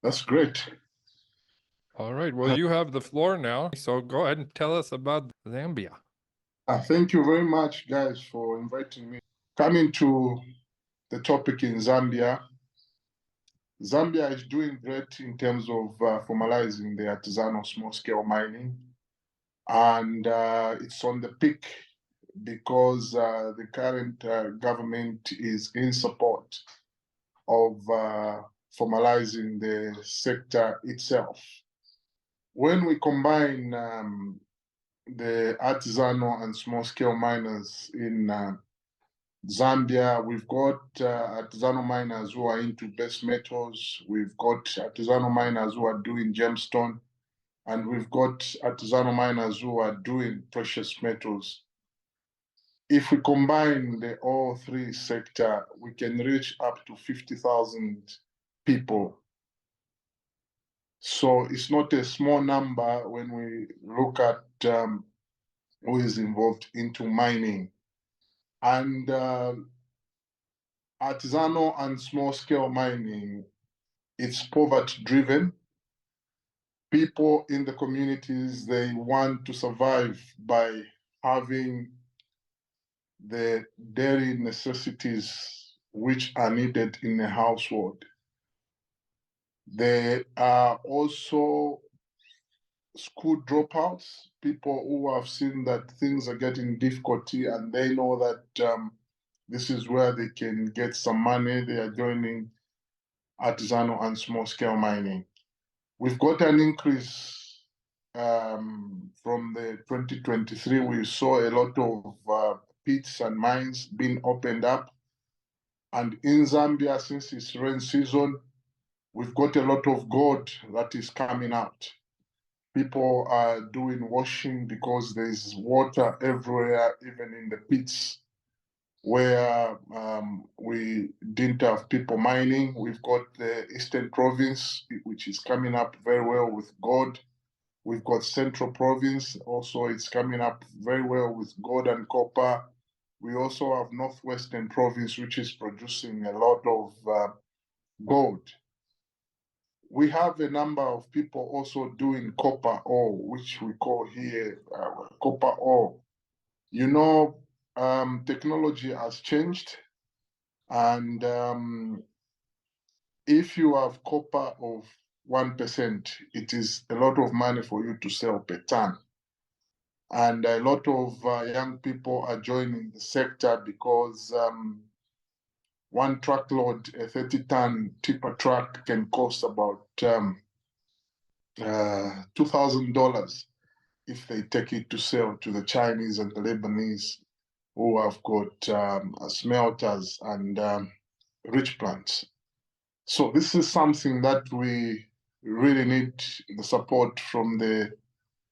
That's great. All right. Well, you have the floor now, so go ahead and tell us about Zambia. Thank you very much, guys, for inviting me. Coming to the topic in Zambia, Zambia is doing great in terms of formalizing the artisanal small-scale mining, and it's on the peak because the current government is in support of formalizing the sector itself. When we combine the artisanal and small-scale miners in Zambia, we've got artisanal miners who are into base metals, we've got artisanal miners who are doing gemstone, and we've got artisanal miners who are doing precious metals. If we combine all three sectors, we can reach up to 50,000 people. So it's not a small number when we look at who is involved into mining. And artisanal and small-scale mining, it's poverty-driven. People in the communities, they want to survive by having the daily necessities which are needed in a household. There are also school dropouts, people who have seen that things are getting difficulty and they know that this is where they can get some money. They are joining artisanal and small-scale mining. We've got an increase from the 2023. We saw a lot of pits and mines being opened up. And in Zambia, since it's rain season, we've got a lot of gold that is coming out. People are doing washing because there's water everywhere, even in the pits where we didn't have people mining. We've got the Eastern Province, which is coming up very well with gold. We've got Central Province, also it's coming up very well with gold and copper. We also have Northwestern Province, which is producing a lot of gold. We have a number of people also doing copper ore, which we call here copper ore. You know, technology has changed, and if you have copper of 1%, it is a lot of money for you to sell per ton. And a lot of young people are joining the sector because one truckload, a 30-ton tipper truck, can cost about $2,000 if they take it to sell to the Chinese and the Lebanese who have got smelters and rich plants. So this is something that we really need the support from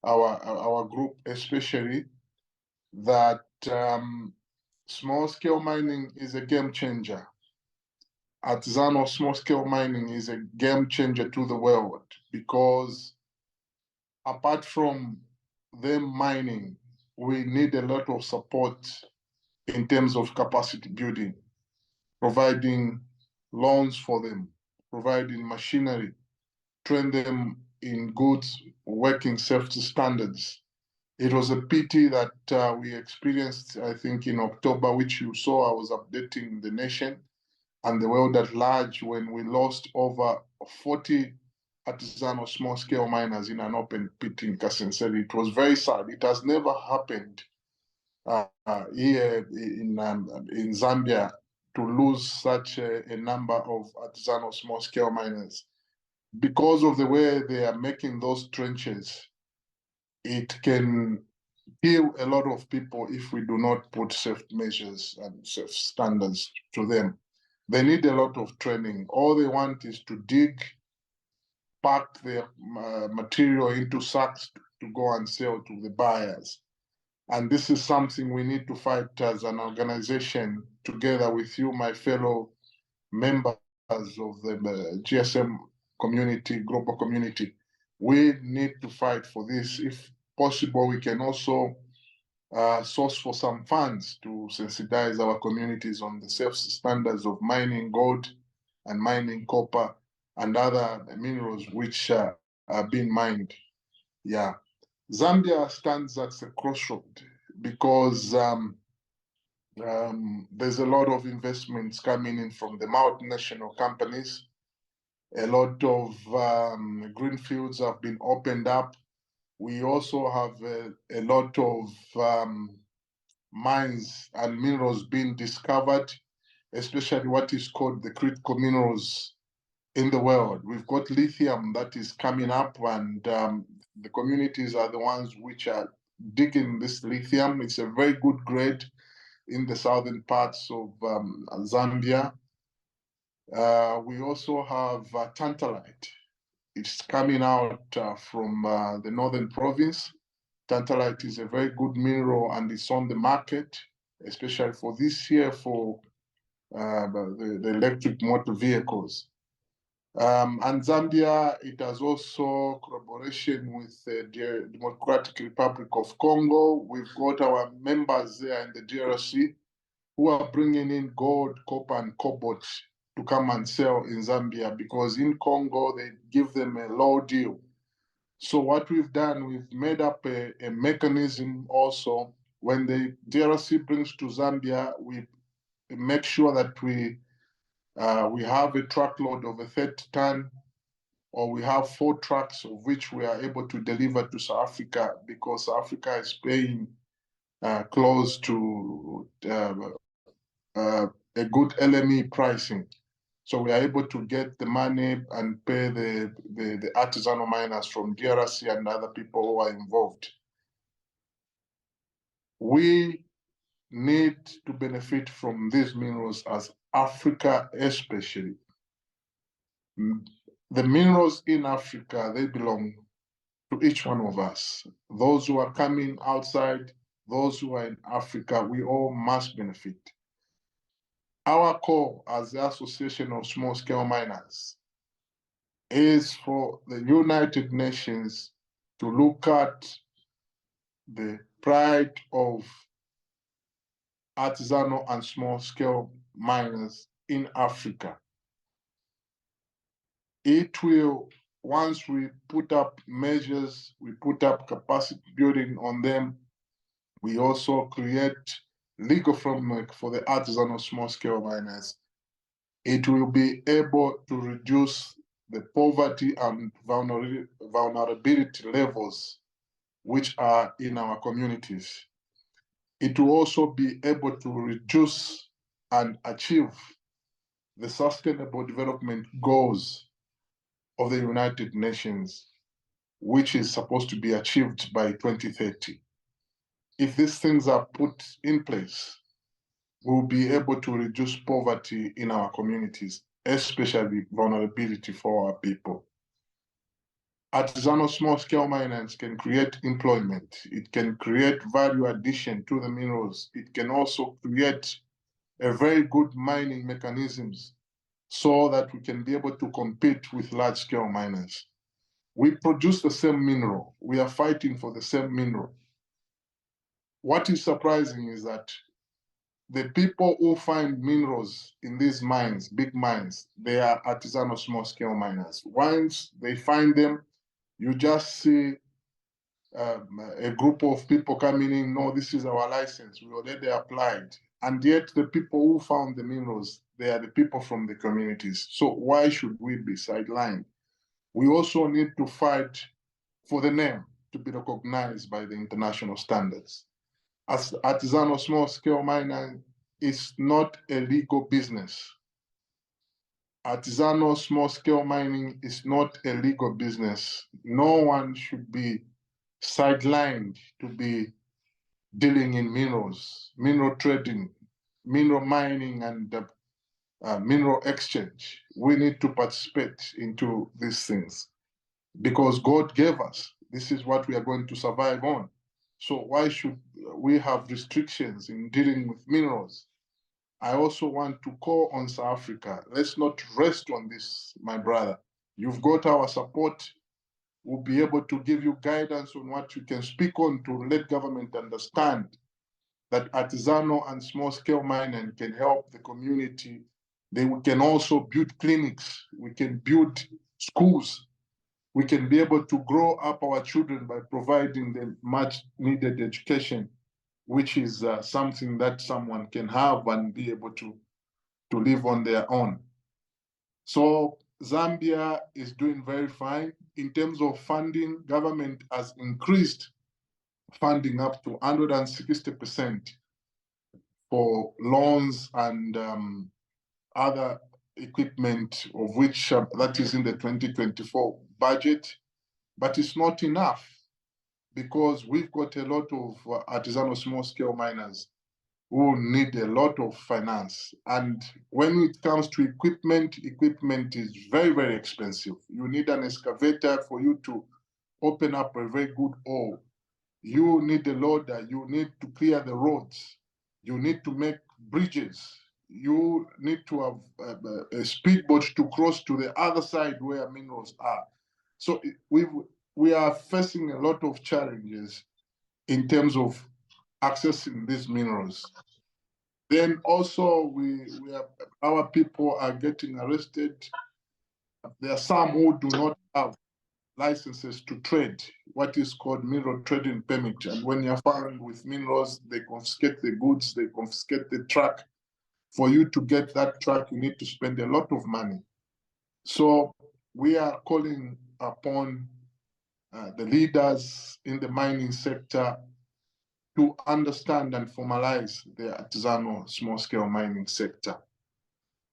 our group, especially that small-scale mining is a game changer. Artisanal small-scale mining is a game changer to the world because apart from them mining, we need a lot of support in terms of capacity building, providing loans for them, providing machinery, train them in good working safety standards. It was a pity that we experienced, I think, in October, which you saw. I was updating the nation and the world at large when we lost over 40 artisanal small-scale miners in an open pit in Kasenseri. It was very sad. It has never happened here in Zambia to lose such a number of artisanal small-scale miners. Because of the way they are making those trenches, it can kill a lot of people if we do not put safety measures and safe standards to them. They need a lot of training. All they want is to dig, pack their material into sacks to go and sell to the buyers. And this is something we need to fight as an organization together with you, my fellow members of the GSM community, global community. We need to fight for this. If possible, we can also source for some funds to sensitize our communities on the safe standards of mining gold and mining copper and other minerals which are being mined. Yeah. Zambia stands at the crossroad because there's a lot of investments coming in from the multinational companies. A lot of green fields have been opened up. We also have a lot of mines and minerals being discovered, especially what is called the critical minerals in the world. We've got lithium that is coming up, and the communities are the ones which are digging this lithium. It's a very good grade in the southern parts of Zambia. We also have tantalite. It's coming out from the northern province. Tantalite is a very good mineral and it's on the market, especially for this year for the electric motor vehicles. And Zambia, it has also collaboration with the Democratic Republic of Congo. We've got our members there in the DRC who are bringing in gold, copper, and cobalt to come and sell in Zambia, because in Congo, they give them a low deal. So what we've done, we've made up a mechanism also. When the DRC brings to Zambia, we make sure that we have a truckload of a 30-ton, or we have 4 trucks of which we are able to deliver to South Africa, because South Africa is paying close to a good LME pricing. So we are able to get the money and pay the artisanal miners from DRC and other people who are involved. We need to benefit from these minerals as Africa especially. The minerals in Africa, they belong to each one of us. Those who are coming outside, those who are in Africa, we all must benefit. Our call as the Association of Small-Scale Miners is for the United Nations to look at the pride of artisanal and small-scale miners in Africa. It will, once we put up measures, we put up capacity building on them, we also create legal framework for the artisanal small-scale miners. It will be able to reduce the poverty and vulnerability levels which are in our communities. It will also be able to reduce and achieve the Sustainable Development Goals of the United Nations, which is supposed to be achieved by 2030. If these things are put in place, we'll be able to reduce poverty in our communities, especially vulnerability for our people. Artisanal small-scale miners can create employment. It can create value addition to the minerals. It can also create a very good mining mechanisms so that we can be able to compete with large-scale miners. We produce the same mineral. We are fighting for the same mineral. What is surprising is that the people who find minerals in these mines, big mines, they are artisanal small-scale miners. Once they find them, you just see a group of people coming in, no, this is our license, we already applied. And yet the people who found the minerals, they are the people from the communities. So why should we be sidelined? We also need to fight for the name to be recognized by the international standards. As artisanal small-scale mining is not a legal business. Artisanal small-scale mining is not a legal business. No one should be sidelined to be dealing in minerals, mineral trading, mineral mining, and mineral exchange. We need to participate into these things because God gave us. This is what we are going to survive on. So why should we have restrictions in dealing with minerals? I also want to call on South Africa. Let's not rest on this, my brother. You've got our support. We'll be able to give you guidance on what you can speak on to let government understand that artisanal and small-scale mining can help the community We can also build clinics. We can build schools. We can be able to grow up our children by providing them much needed education, which is something that someone can have and be able to live on their own. So Zambia is doing very fine. In terms of funding, government has increased funding up to 160% for loans and other equipment, of which that is in the 2024 budget. But it's not enough, because we've got a lot of artisanal small-scale miners who need a lot of finance. And when it comes to equipment, equipment is very, very expensive. You need an excavator for you to open up a very good ore. You need a loader. You need to clear the roads. You need to make bridges. You need to have a speedboat to cross to the other side where minerals are. So we are facing a lot of challenges in terms of accessing these minerals. Then also our people are getting arrested. There are some who do not have licenses to trade, what is called mineral trading permit. And when you're found with minerals, they confiscate the goods, they confiscate the truck. For you to get that truck, you need to spend a lot of money. So we are calling upon the leaders in the mining sector to understand and formalize the artisanal small-scale mining sector.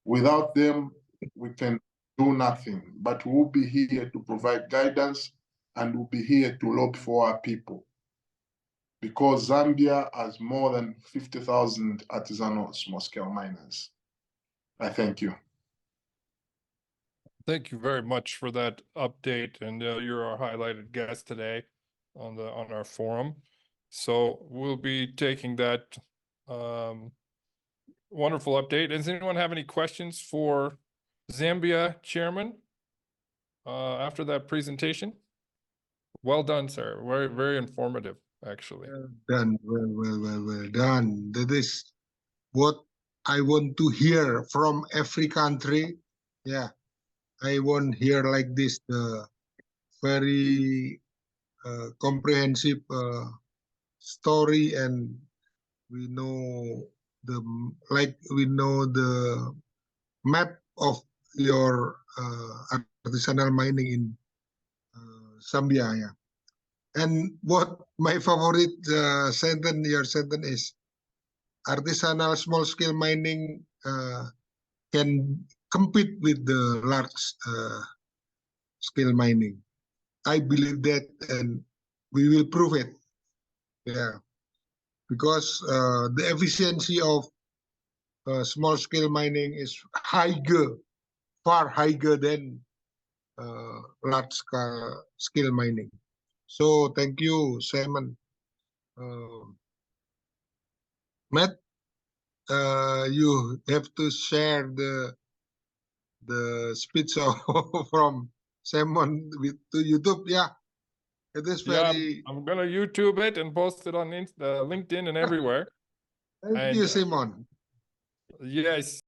Without them, we can do nothing, but we'll be here to provide guidance, and we'll be here to lobby for our people. Because Zambia has more than 50,000 artisanal small-scale miners. I thank you. Thank you very much for that update, and you're our highlighted guest today on our forum. So we'll be taking that wonderful update. Does anyone have any questions for Zambia Chairman after that presentation? Well done, sir. Very, very informative, actually. Well done. Well done. That is what I want to hear from every country. Yeah, I want hear like this, the very comprehensive story, and we know the map of your artisanal mining in Zambia. Yeah. And what my favorite sentence, your sentence is, artisanal small-scale mining can compete with the large-scale mining. I believe that, and we will prove it. Yeah, because the efficiency of small-scale mining is far higher than large-scale mining. So thank you, Simon. Matt, you have to share the speech from Simon to YouTube. Yeah, it is very. Yeah, I'm gonna YouTube it and post it on LinkedIn and everywhere. Thank you, Simon. Yes.